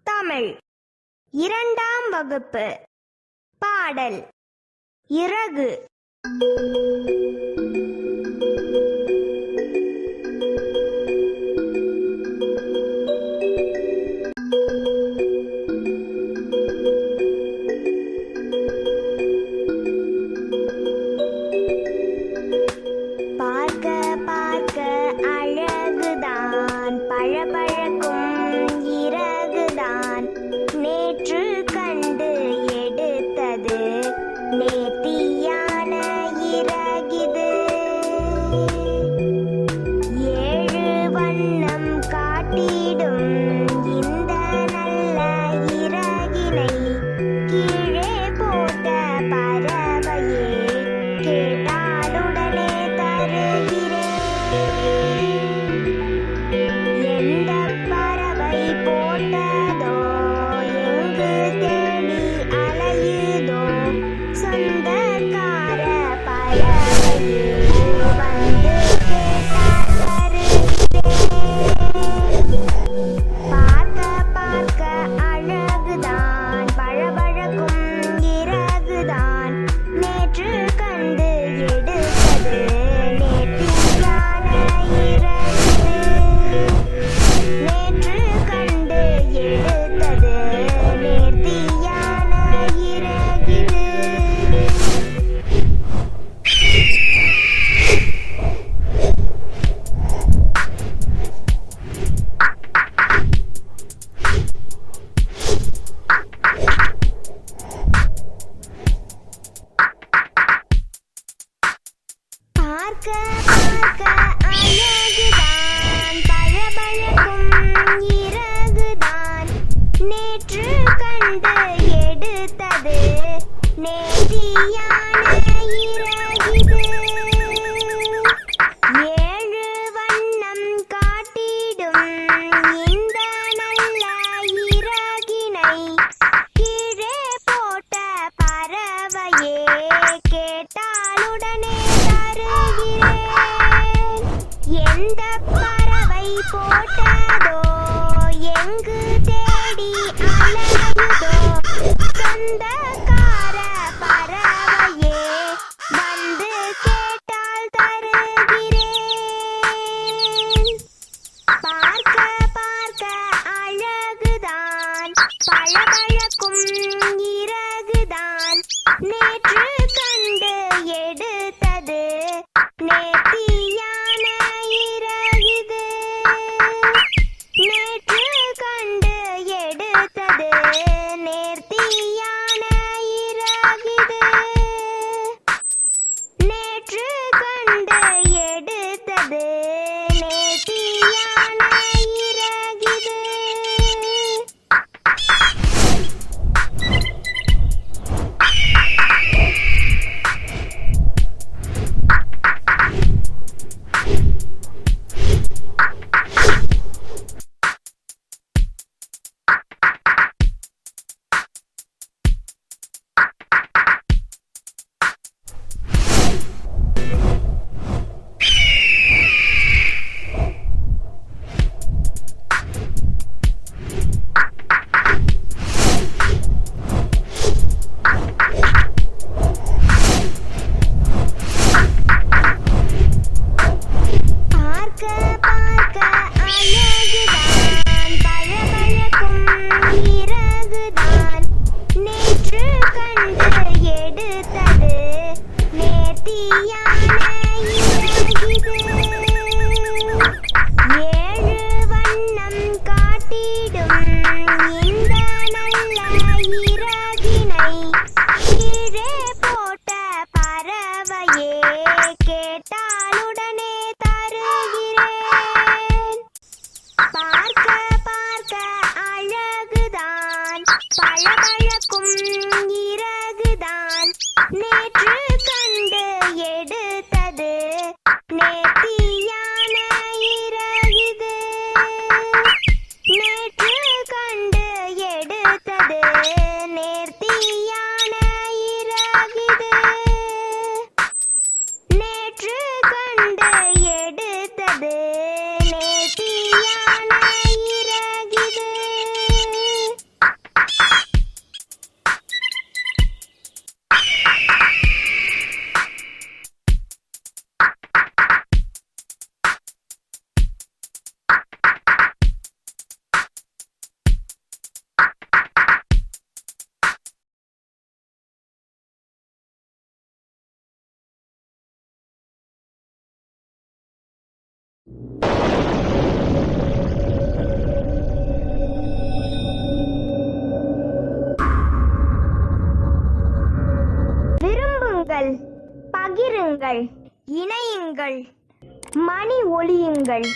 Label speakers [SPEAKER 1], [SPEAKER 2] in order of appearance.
[SPEAKER 1] தமிழ் இரண்டாம் வகுப்பு பாடல் இறகு. பார்க்க பார்க்க அழகுதான், பழபழக்கும் இறகுதான், நேற்று கண்டு எடுத்தது நேர்த்தியான இறகிது. ஏழு வண்ணம் காட்டிடும் இந்த நல்ல இறகினை கீழே போட்ட பறவையே கேட்டாலுடனே தருகிறேன். எந்த பறவை போட்டதோ, எங்கு தேடி அலையுதோ, சொந்தக்கார பறவையே வந்து கேட்டால் தருகிறேன். பார்க்க பார்க்க அழகுதான், பழபழக்கும் இறகுதான், நேற்று கண்டு எடுத்தது நேர்த்தியான இறகிது. நேற்று கண்டு எடுத்தது நேர்த்தியான இறகிது. பார்க்க பார்க்க அழகுதான், பழபழக்கும் இறகுதான், நேற்று கண்டு எடுத்தது நேர்த்தியான இறகிது. ஏழு வண்ணம் காட்டிடும் இந்த நல்ல இறகினை கீழே போட்ட பறவையே கேட்டாலுடனே தருகிறேன். எந்த பறவை போட்டதோ, எங்கு தேடி அலையுதோ, சொந்தக்கார பறவையே வந்து கேட்டால் தருகிறேன். பார்க்க பார்க்க அழகுதான், பழபழக்கும் இறகுதான், நேற்று கண்டு எடுத்தது நேர்த்தியான இறகிது. நேற்று கண்டு எடுத்தது நேர்த்தியான இறகிது. நேற்று கண்டு எடுத்தது நேர்த்தியான இறகிது. பார்க்க பார்க்க அழகுதான், பழபழக்கும் இறகுதான், நேற்று கண்டு எடுத்தது நேர்த்தியான இறகிது. ஏழு வண்ணம் காட்டிடும் இந்த நல்ல இறகினை கீழே போட்ட பறவையே கேட்டாலுடனே தருகிறேன். பார்க்க பார்க்க அழகுதான், பழபழக்கும் இறகுதான், நேற்று கண்டு எடுத்தது நேர்த்தியான இறகிது. நேற்று கண்டு எடுத்தது நேர்த்தியான இறகிது. நேற்று கண்டு எடுத்தது நேர்த்தியான இறகிது. விரும்புங்கள், பகிருங்கள், இணையுங்கள், மணி ஒலியுங்கள்.